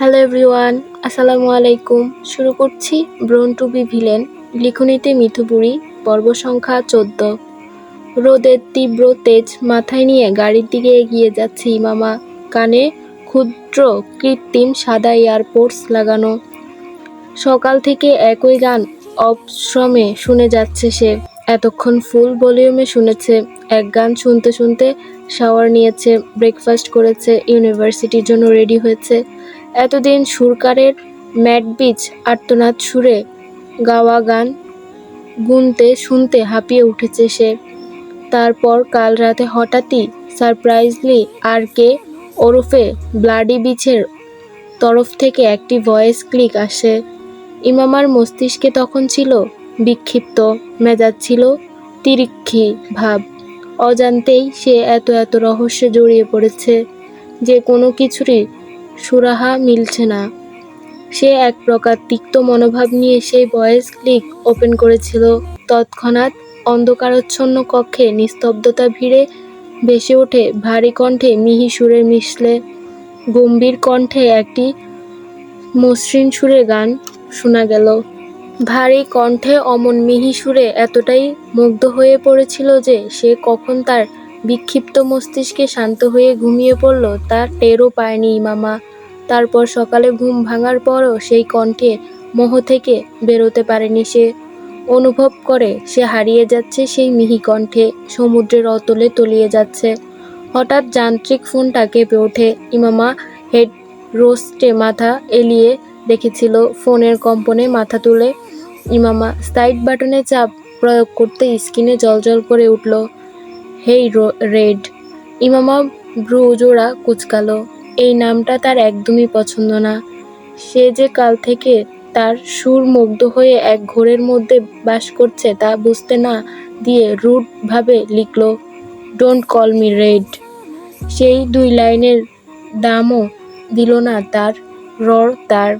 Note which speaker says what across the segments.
Speaker 1: Hello everyone, আসসালামু আলাইকুম। শুরু করছি ব্রোন টু বি ভিলেন, লিখনীতে মিথুপুরী, পর্ব সংখ্যা 14। রোদের তীব্র তেজ মাথায় নিয়ে গাড়ির দিকে এগিয়ে যাচ্ছে ইমামা। কানে ক্ষুদ্র কৃত্রিম সাদা এয়ারপোর্টস লাগানো। সকাল থেকে একই গান অবশ্রমে শুনে যাচ্ছে সে। এতক্ষণ ফুল ভলিউমে শুনেছে। এক গান শুনতে শুনতে শাওয়ার নিয়েছে, ব্রেকফাস্ট করেছে, ইউনিভার্সিটির জন্য রেডি হয়েছে। এতদিন সুরকারের ম্যাড বিচ আর্তনাদ সুরে গাওয়া গান গুনতে শুনতে হাঁপিয়ে উঠেছে সে। তারপর কাল রাতে হঠাৎই সারপ্রাইজলি আর কে ওরফে ব্লাডি বিচের তরফ থেকে একটি ভয়েস ক্লিক আসে। ইমামার মস্তিষ্কে তখন ছিল বিক্ষিপ্ত মেজাজ, ছিল তিরিক্ষি ভাব। অজান্তেই সে এত রহস্যে জড়িয়ে পড়েছে যে কোনো কিছুরই সুরাহা মিলছে না। সে এক প্রকার তিক্ত মনোভাব নিয়ে সেই ভয়েস ক্লিক ওপেন করেছিল। তৎক্ষণাৎ অন্ধকারাচ্ছন্ন কক্ষে নিস্তব্ধতা ভিড়ে ভেসে ওঠে ভারী কণ্ঠে মিহি সুরের মিশলে গম্ভীর কণ্ঠে একটি মসৃণ সুরে গান শোনা গেল। ভারী কণ্ঠে অমন মিহি সুরে এতটাই মুগ্ধ হয়ে পড়েছিল যে সে কখন তার বিক্ষিপ্ত মস্তিষ্কে শান্ত হয়ে ঘুমিয়ে পড়ল তা টেরও পায়নি ইমামা। তারপর সকালে ঘুম ভাঙার পরও সেই কণ্ঠে মোহ থেকে বেরোতে পারেনি সে। অনুভব করে সে হারিয়ে যাচ্ছে সেই মিহি কণ্ঠে, সমুদ্রের অতলে তলিয়ে যাচ্ছে। হঠাৎ যান্ত্রিক ফোনটা কেঁপে ওঠে। ইমামা হেড রোস্টে মাথা এলিয়ে রেখেছিল। ফোনের কম্পনে মাথা তুলে ইমামা সাইড বাটনে চাপ প্রয়োগ করতে স্ক্রিনে জ্বলজ্বল করে উঠল, হেই রেড। ইমামা ভ্রু জোড়া কুঁচকালো। এই নামটা তার একদমই পছন্দ না। সে যে কাল থেকে তার সুর মুগ্ধ হয়ে এক ঘোরের মধ্যে বাস করছে তা বুঝতে না দিয়ে রুড ভাবে লিখল, ডোন্ট কল মি রেড। সেই 2 লাইনের দামও দিল না তার তার।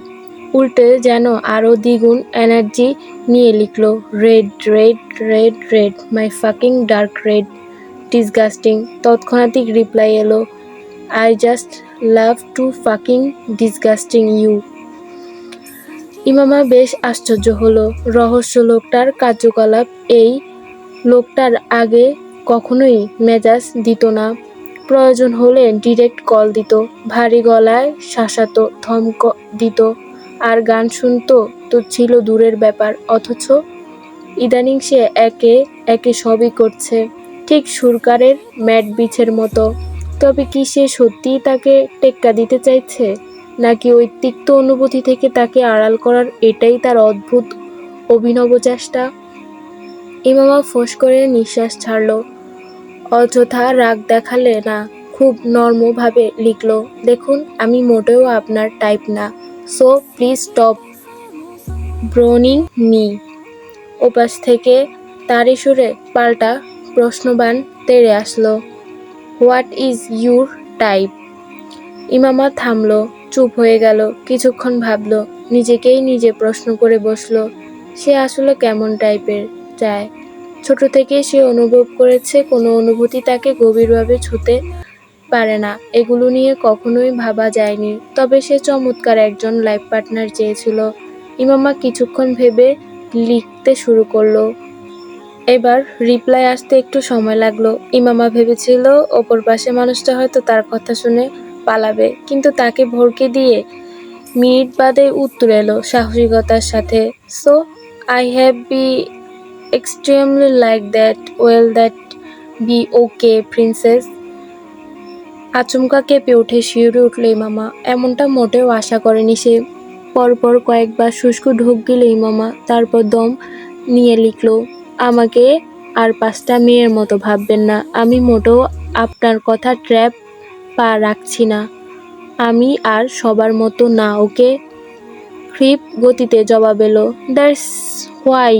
Speaker 1: উল্টে যেন আরো দ্বিগুণ এনার্জি নিয়ে লিখল, red red red red, my fucking dark red, disgusting. তৎক্ষণাৎই রিপ্লাই এলো, I just love to fucking disgusting you. Imama বেশ আশ্চর্য হলো। রহস্য লোকটার কার্যকলাপ। এই লোকটার আগে কখনোই মেজাজ দিত না। প্রয়োজন হলে ডিরেক্ট কল দিত, ভারী গলায় শাসাতো, ধমক দিত, আর গান শুনতো তো ছিল দূরের ব্যাপার। অথচ ইদানিং সে একে একে সবই করছে, ঠিক সুরকারের ম্যাড বিচের মতো। তবে কি সে সত্যিই তাকে টেক্কা দিতে চাইছে, নাকি ওই তিক্ত অনুভূতি থেকে তাকে আড়াল করার এটাই তার অদ্ভুত অভিনব চেষ্টা? ইমামা ফোঁস করে নিঃশ্বাস ছাড়ল। অযথা রাগ দেখালে না, খুব নর্মভাবে লিখল, দেখুন আমি মোটেও আপনার টাইপ না, সো প্লিজ স্টপ ব্রোনিং মি। ওপাশ থেকে তারই সুরে পাল্টা প্রশ্নবাণ তেড়ে আসলো, হোয়াট ইজ ইউর টাইপ? ইমামা থামল, চুপ হয়ে গেল, কিছুক্ষণ ভাবল, নিজেকেই নিজে প্রশ্ন করে বসল, সে আসলে কেমন টাইপের চায়? ছোট থেকে সে অনুভব করেছে কোনো অনুভূতি তাকে গভীরভাবে ছুঁতে পারে না। এগুলো নিয়ে কখনোই ভাবা যায়নি। তবে সে চমৎকার একজন লাইফ পার্টনার চেয়েছিল। ইমামা কিছুক্ষণ ভেবে লিখতে শুরু করলো। এবার রিপ্লাই আসতে একটু সময় লাগলো। ইমামা ভেবেছিল অপর পাশে মানুষটা হয়তো তার কথা শুনে পালাবে, কিন্তু তাকে ভড়কে দিয়ে মিনিট বাদে উত্তর এলো সাহসিকতার সাথে, so I have be extremely like that, well that be okay princess. আচমকা কেঁপে উঠে শিউরে উঠল ইমামা। এমনটা মোটেও আশা করেনি সে। পরপর কয়েকবার শুষ্ক ঢোক গেল ইমামা, তারপর দম নিয়ে লিখল, আমাকে আর 5টা মেয়ের মতো ভাববেন না। আমি মোটেও আপনার কথা ট্র্যাপ পা রাখছি না। আমি আর সবার মতো না, ওকে? ক্ষিপ্ত গতিতে জবাব এলো, that's why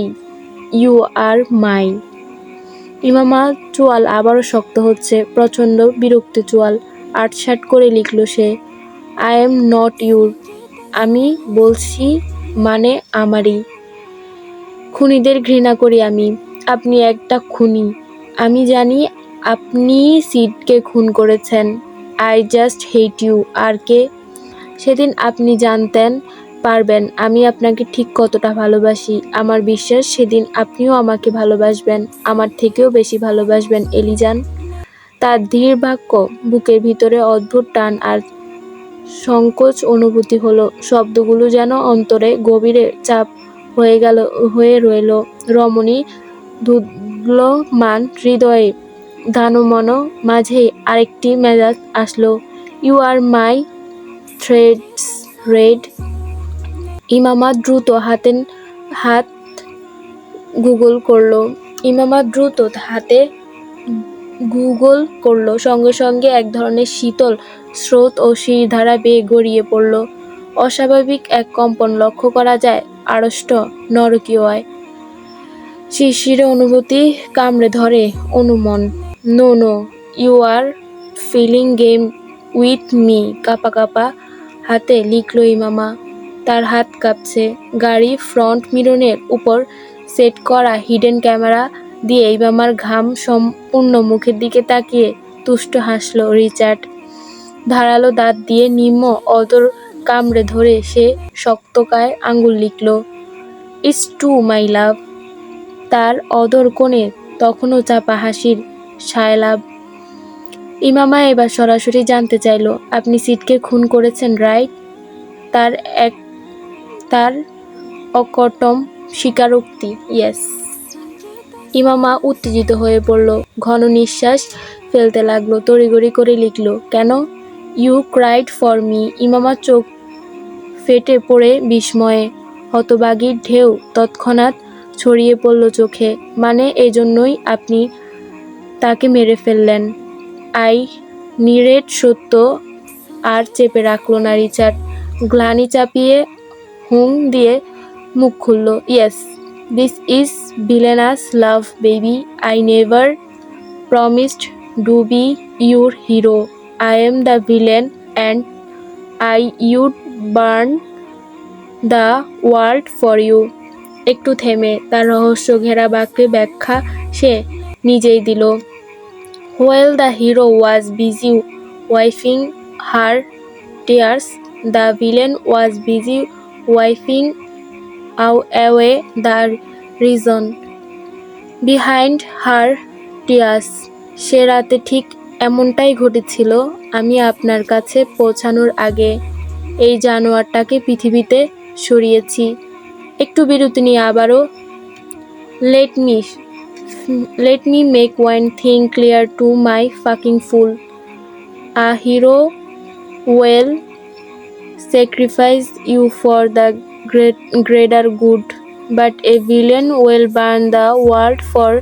Speaker 1: you are mine. Imama চোয়াল আবারও শক্ত হচ্ছে, প্রচণ্ড বিরক্তি চোয়াল। আটসাট করে লিখল সে, আই এম নট ইউর। আমি বলছি মানে আমারই। খুনিদের ঘৃণা করি আমি। আপনি একটা খুনি। আমি জানি আপনি সিডকে খুন করেছেন। I just hate you. আর কে? সেদিন আপনি জানতেন পারবেন আমি আপনাকে ঠিক কতটা ভালোবাসি। আমার বিশ্বাস সেদিন আপনিও আমাকে ভালোবাসবেন, আমার থেকেও বেশি ভালোবাসবেন এলিজান। তার ধীর বাক্য বুকের ভিতরে অদ্ভুত টান আর সংকোচ অনুভূতি হলো। শব্দগুলো যেন অন্তরে গভীরে চাপ হয়ে রইল। রমণী দুগ্লমান হৃদয়ে ধানমন মাঝেই আরেকটি মেজাজ আসলো। You are my threads red. Imama দ্রুত হাত হাতে গুগল করল। সঙ্গে সঙ্গে এক ধরনের শীতল স্রোত ও শিরধারা বেয়ে গড়িয়ে পড়ল। অস্বাভাবিক এক কম্পন লক্ষ্য করা যায় আড়ষ্ট নরকীয় শিরশিরে অনুভূতি কামড়ে ধরে অনুমন। No no, you are feeling game with me. কাঁপা কাঁপা হাতে লিখল ইমামা। তার হাত কাঁপছে। গাড়ি ফ্রন্ট মিররের উপর সেট করা হিডেন ক্যামেরা দিয়ে ইমামার ঘাম সম্পূর্ণ মুখের দিকে তাকিয়ে তুষ্ট হাসল রিচার্ড। ধারালো দাঁত দিয়ে নিম্ন অধর কামড়ে ধরে সে শক্তকায় আঙুল লিখল, ইটস টু মাই লাভ। তার অধর কোণে তখনও চাপা হাসির ছায়ালাভ। ইমামা এবার সরাসরি জানতে চাইল, আপনি সিটকে খুন করেছেন, রাইট? তার অকটম স্বীকারোক্তি, ইয়েস। ইমামা উত্তেজিত হয়ে পড়ল, ঘন নিঃশ্বাস ফেলতে লাগলো, তড়িঘড়ি করে লিখল, কেন? You cried for me. Imama চোখ ফেটে পড়ে বিস্ময়ে। হতবাগীর ঢেউ তৎক্ষণাৎ ছড়িয়ে পড়ল চোখে। মানে এজন্যই আপনি তাকে মেরে ফেললেন? আই নিরেট সত্য আর চেপে রাখল না রিচার্ড। গ্লানি চাপিয়ে হুং দিয়ে মুখ খুলল, yes, this is villainous love baby. I never promised to be your hero. I am the villain and I you'd burn the world for you. একটু থেমে তার রহস্য ঘেরা বাক্যে ব্যাখ্যা সে নিজেই দিল। While the hero was busy wiping her tears, the villain was busy wiping away the reason behind her tears. সে রাতে ঠিক এমনটাই ঘটেছিল। আমি আপনার কাছে পৌঁছানোর আগে এই জানোয়ারটাকে পৃথিবীতে সরিয়েছি। একটু বিরতি নিয়ে আবারও, let me make one thing clear to my fucking full. A hero will sacrifice you for the greater good, but a villain will burn the world for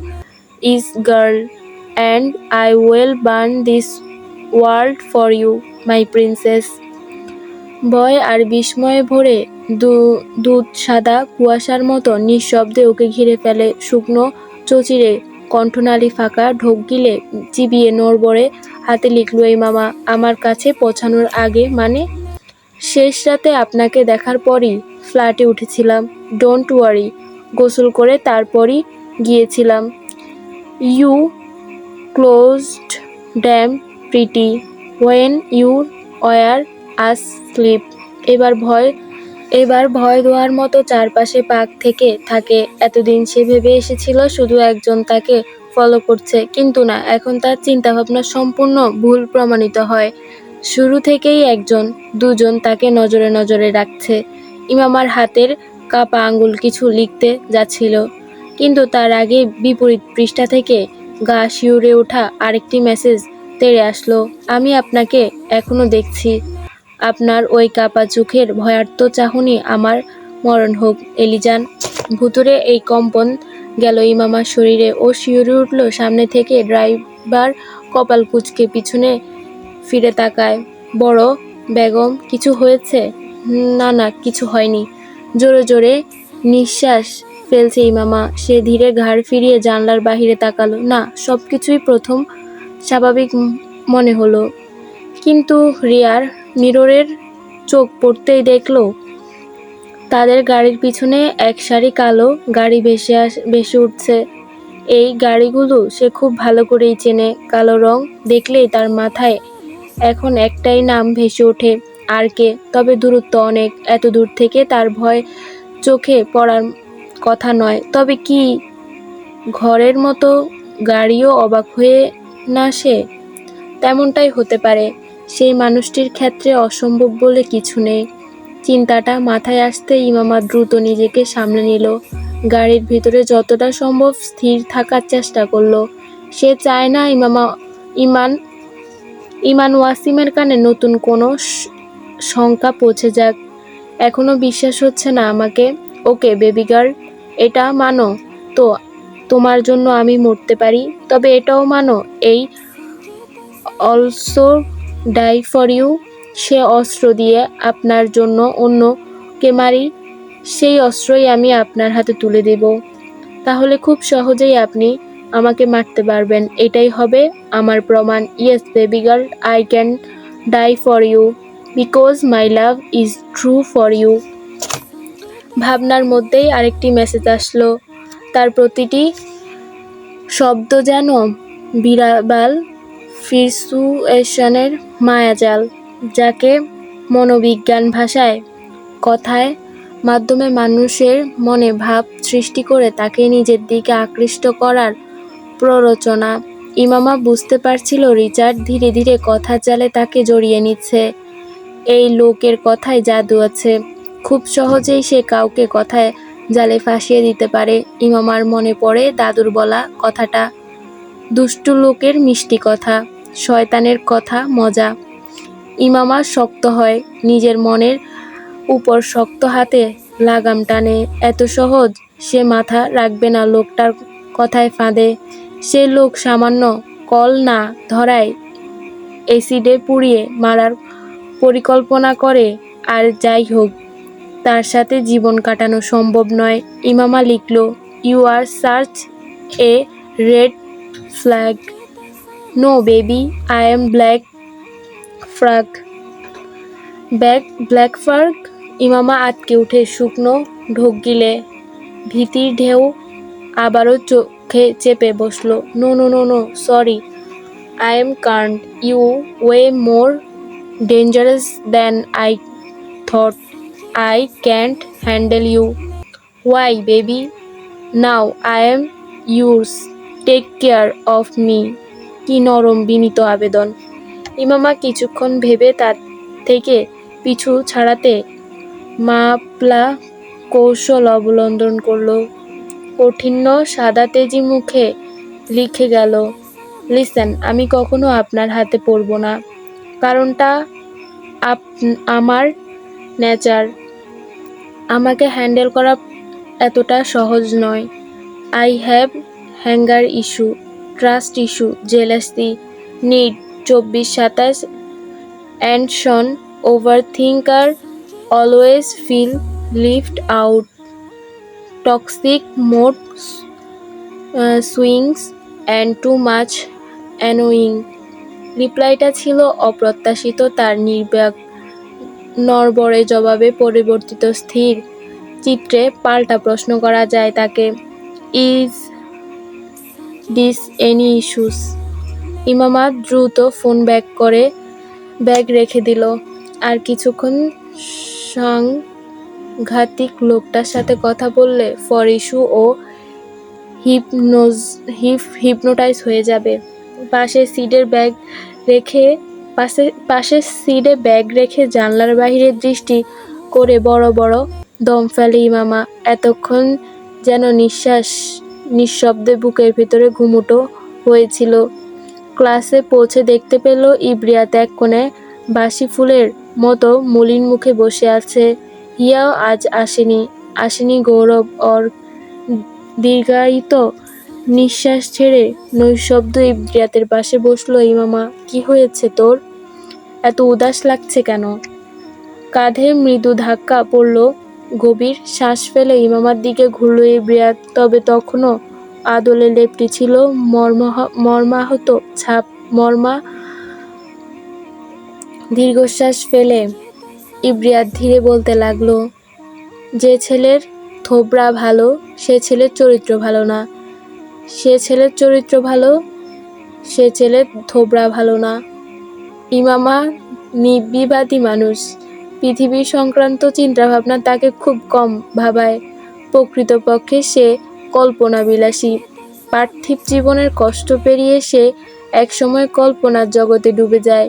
Speaker 1: his girl, and I will burn this world for you, my princess. ভয় আর বিস্ময়ে ভরে দুধ সাদা কুয়াশার মতো নিঃশব্দে ওকে ঘিরে ফেলে। শুকনো চচিরে কণ্ঠনালী ফাঁকা, ঢোক গিলে চিবিয়ে নড়বড়ে হাতে লিখল ইমামা, আমার কাছে পৌঁছানোর আগে মানে? শেষ রাতে আপনাকে দেখার পরই ফ্ল্যাটে উঠেছিলাম। ডোন্ট ওয়ারি, গোসল করে তারপরই গিয়েছিলাম। You closed damn pretty when you were asleep. এবার ভয় দোয়ার মতো চারপাশে পাক থেকে থাকে। এতদিন সে ভেবে এসেছিল শুধু একজন তাকে ফলো করছে, কিন্তু না, এখন তার চিন্তাভাবনা সম্পূর্ণ ভুল প্রমাণিত হয়। শুরু থেকেই একজন, দুজন তাকে নজরে নজরে রাখছে। ইমামার হাতের কাপা আঙুল কিছু লিখতে যাচ্ছিল, কিন্তু তার আগে বিপরীত পৃষ্ঠা থেকে গা শিউরে ওঠা আরেকটি মেসেজ তেড়ে আসলো, আমি আপনাকে এখনো দেখছি। আপনার ওই কাপা চোখের ভয়ার্ত চাহনি আমার মরণ হোক এলিজান। ভুতুরে এই কম্পন গেল ইমামার শরীরে। ও শিউরে উঠল। সামনে থেকে ড্রাইভার কপাল কুঁচকে পিছনে ফিরে তাকায়। বড় বেগম, কিছু হয়েছে? না, কিছু হয়নি। জোরে জোরে নিঃশ্বাস ফেলছে ইমামা। সে ধীরে ঘাড় ফিরিয়ে জানলার বাহিরে তাকালো। না, সবকিছুই প্রথম স্বাভাবিক মনে হলো, কিন্তু রিয়ার মিররের চোখ পড়তেই দেখল তাদের গাড়ির পিছনে এক সারি কালো গাড়ি ভেসে উঠছে। এই গাড়িগুলো সে খুব ভালো করেই চেনে। কালো রং দেখলেই তার মাথায় এখন একটাই নাম ভেসে ওঠে, আর কে? তবে দূরত্ব অনেক, এত দূর থেকে তার ভয় চোখে পড়ার কথা নয়। তবে কি ঘরের মতো গাড়িও অবাক হয়ে না সে? তেমনটাই হতে পারে। সেই মানুষটির ক্ষেত্রে অসম্ভব বলে কিছু নেই। চিন্তাটা মাথায় আসতে ইমামা দ্রুত নিজেকে সামলে নিল। গাড়ির ভিতরে যতটা সম্ভব স্থির থাকার চেষ্টা করল। সে চায় না ইমান ইমান ওয়াসিমের কানে নতুন কোনো শঙ্কা পৌঁছে যাক। এখনো বিশ্বাস হচ্ছে না আমাকে? ওকে বেবি গার্ল, এটা মানো তো তোমার জন্য আমি মরতে পারি। তবে এটাও মানো, এই অলসো ডাই ফর ইউ। সে অস্ত্র দিয়ে আপনার জন্য অন্যকে মারি, সেই অস্ত্রই আমি আপনার হাতে তুলে দেব। তাহলে খুব সহজেই আপনি আমাকে মারতে পারবেন। এটাই হবে আমার প্রমাণ। Yes baby girl, I can die for you because my love is true for you. ভাবনার মধ্যেই আরেকটি মেসেজ আসলো। তার প্রতিটি শব্দ যেন বিরাবাল ফিরসুয়েশনের মায়াজাল, যাকে মনোবিজ্ঞান ভাষায় কথায় মাধ্যমে মানুষের মনে ভাব সৃষ্টি করে তাকে নিজের দিকে আকৃষ্ট করার প্ররোচনা। ইমামা বুঝতে পারছিল রিচার্ড ধীরে ধীরে কথার জালে তাকে জড়িয়ে নিচ্ছে। এই লোকের কথায় জাদু আছে। খুব সহজেই সে কাউকে কথায় জালে ফাঁসিয়ে দিতে পারে। ইমামার মনে পড়ে দাদুর বলা কথাটা, দুষ্টু লোকের মিষ্টি কথা, শয়তানের কথা মজা। ইমামা শক্ত হয়, নিজের মনের উপর শক্ত হাতে লাগাম টানে। এত সহজ সে মাথা রাখবে না লোকটার কথায় ফাঁদে। সে লোক সামান্য কল না ধরায় এসিডে পুড়িয়ে মারার পরিকল্পনা করে। আর যাই হোক, তার সাথে জীবন কাটানো সম্ভব নয়। ইমামা লিখল, ইউ আর সার্চ a red flag. No baby, I am black frog. Black frog? Imama আটকে উঠে শুকনো ঢোক গিলে ভীতির ঢেউ আবারও চোখে চেপে বসল। No no no no, sorry, I am card. You way more dangerous than I thought. I can't handle you. Why, baby? Now I am yours. Take care of me. কি নরম বিনীত আবেদন। ইমামা কিছুক্ষণ ভেবে তার থেকে পিছু ছাড়াতে মাপলা কৌশল অবলম্বন করল। কঠিন্য সাদা তেজি মুখে লিখে গেল, লিসেন, আমি কখনো আপনার হাতে পড়ব না। কারণটা আমার নেচার। আমাকে হ্যান্ডেল করা এতটা সহজ নয়। I have anger issue, trust issue, jealousy, need 24/27 and শন, overthinker, always feel left out, toxic mood swings and too much annoying. রিপ্লাইটা ছিল অপ্রত্যাশিত। তার নির্বাক নড়বড়ে জবাবে পরিবর্তিত স্থির চিত্রে পাল্টা প্রশ্ন করা যায় তাকে, ইজ দিস এনি ইস্যুস? ইমামা দ্রুত ফোন ব্যাগ রেখে দিল। আর কিছুক্ষণ সাংঘাতিক লোকটার সাথে কথা বললে ফর ইস্যু ও হিপনোটাইজ হয়ে যাবে। পাশের সিটে ব্যাগ রেখে জানলার বাহিরে দৃষ্টি করে বড় বড় দম ফেলে ইমামা। এতক্ষণ যেন নিঃশব্দে বুকের ভিতরে ঘুমুটো হয়েছিল। ক্লাসে পৌঁছে দেখতে পেল ইব্রিয়াত এক কোণে বাসি ফুলের মতো মলিন মুখে বসে আছে। হিয়াও আজ আসেনি গৌরব। ওর দীর্ঘায়িত নিঃশ্বাস ছেড়ে নৈশব্দ ইব্রিয়াতের পাশে বসলো ইমামা। কি হয়েছে তোর? এত উদাস লাগছে কেন? কাঁধে মৃদু ধাক্কা পড়ল। গভীর শ্বাস ফেলে ইমামার দিকে ঘুরল ইব্রিয়াত। তবে তখনও আদলে লেপটি ছিল মর্মাহত ছাপ। দীর্ঘশ্বাস ফেলে ইব্রিয়াত ধীরে বলতে লাগলো, যে ছেলের থোবড়া ভালো সে ছেলের চরিত্র ভালো না। সে ছেলের চরিত্র ভালো, সে ছেলের থোবড়া ভালো না। ইমামা নির্বিবাদী মানুষ। পৃথিবী সংক্রান্ত চিন্তাভাবনা তাকে খুব কম ভাবায়। প্রকৃতপক্ষে সে কল্পনাবিলাসী। পার্থিব জীবনের কষ্ট পেরিয়ে সে একসময় কল্পনার জগতে ডুবে যায়।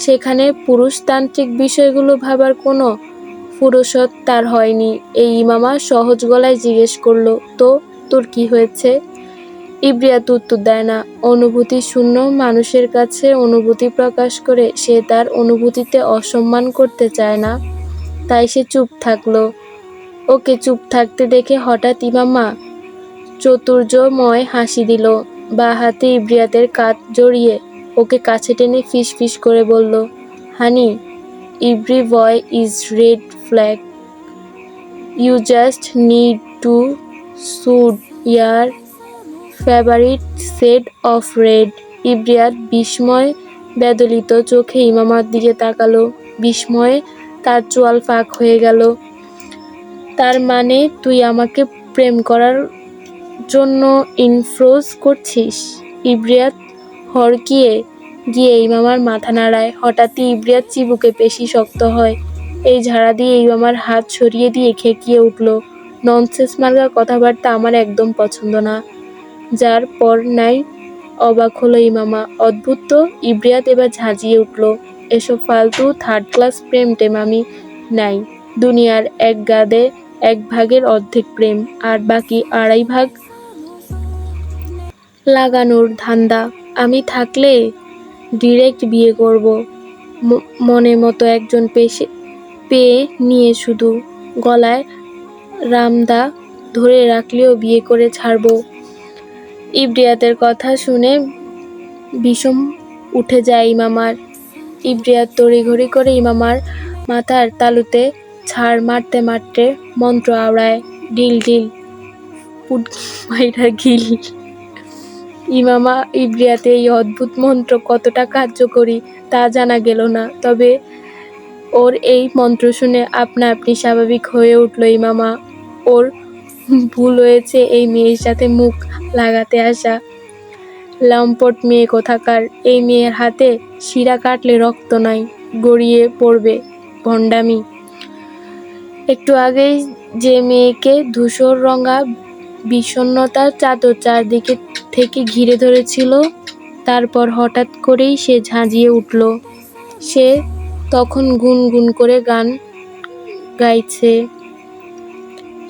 Speaker 1: সেখানে পুরুষতান্ত্রিক বিষয়গুলো ভাবার কোনো ফুরসত তার হয়নি। এই ইমামা সহজ গলায় জিজ্ঞেস করল, তো তোর কি হয়েছে? ইব্রিয়াত উত্তর দেয় না। অনুভূতি শূন্য মানুষের কাছে অনুভূতি প্রকাশ করে সে তার অনুভূতিতে অসম্মান করতে চায় না, তাই সে চুপ থাকলো। ওকে চুপ থাকতে দেখে হঠাৎ ইমামা চতুর্যময় হাসি দিল। বা হাতে ইব্রিয়াতের কাঁধ জড়িয়ে ওকে কাছে টেনে ফিস ফিস করে বলল, honey, every boy is red flag. You just need to choose your favourite shade of red. ইব্রিয়াত বিস্ময় বেদলিত চোখে ইমামার দিকে তাকালো। বিস্ময়ে তার চোয়াল ফাঁক হয়ে গেল। তার মানে তুই আমাকে প্রেম করার জন্য ইনফোর্স করছিস? ইব্রিয়াত হড়কিয়ে গিয়ে ইমামার মাথা নাড়ায়। হঠাৎই ইব্রিয়াত চিবুকে পেশি শক্ত হয়। এই ঝাড়া দিয়ে ইমামার হাত সরিয়ে দিয়ে খেকিয়ে উঠল, ননসেন্স মার্কা কথাবার্তা আমার একদম পছন্দ না। যার পর নাই অবাক হলো ইমামা। অদ্ভুত তো, ইব্রিয়াত এবার ঝাঁঝিয়ে উঠল। এসব ফালতু থার্ড ক্লাস প্রেম টেম আমি নাই। দুনিয়ার এক গাদে 1/2 অর্ধেক প্রেম, আর বাকি 2.5 ভাগ লাগানোর ধান্দা। আমি থাকলে ডিরেক্ট বিয়ে করব, মনে মতো একজন পেয়ে নিয়ে শুধু গলায় রামদা ধরে রাখলেও বিয়ে করে ছাড়ব। ইব্রিয়াতের কথা শুনে বিষম উঠে যায় ইমামার। ইব্রিয়াত তড়িঘড়ি করে ইমামার মাথার তালুতে ছাড় মারতে মারতে মন্ত্র আওড়ায়, ঢিল ঢিল পুটকি মাইরা গিল। ইমামা ইব্রিয়াতে এই অদ্ভুত মন্ত্র কতটা কার্যকরী তা জানা গেল না, তবে ওর এই মন্ত্র শুনে আপনা আপনি স্বাভাবিক হয়ে উঠল ইমামা। ওর ভুল হয়েছে এই মেয়ের সাথে মুখ লাগাতে আসা। লম্পট মেয়ে কোথাকার। এই মেয়ের হাতে শিরা কাটলে রক্ত নয়, গড়িয়ে পড়বে ভণ্ডামি। একটু আগেই যে মেয়েকে ধূসর রঙা বিষণ্ণতার চাদর চারদিকে থেকে ঘিরে ধরেছিল, তারপর হঠাৎ করেই সে ঝাঁঝিয়ে উঠল। সে তখন গুনগুন করে গান গাইছে।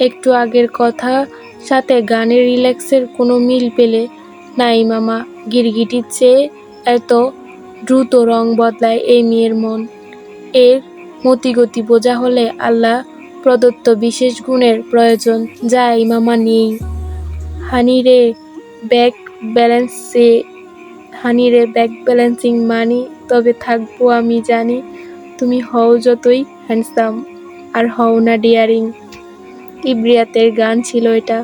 Speaker 1: একটু আগের কথা সাথে গানের রিল্যাক্সের কোনো মিল পেলে না ইমামা। গিরগিটির চেয়ে এত দ্রুত রং বদলায় এই মেয়ের মন। এর মতিগতি বোঝা হলে আল্লাহ প্রদত্ত বিশেষ গুণের প্রয়োজন, যা ইমামা নেই। হানিরে ব্যাক ব্যালেন্সিং মানি। তবে থাকবো আমি জানি, তুমি হও যতই হ্যান্ডসাম, আর হও না ডিয়ারিং। ইব্রিয়াতের গান ছিল এটা।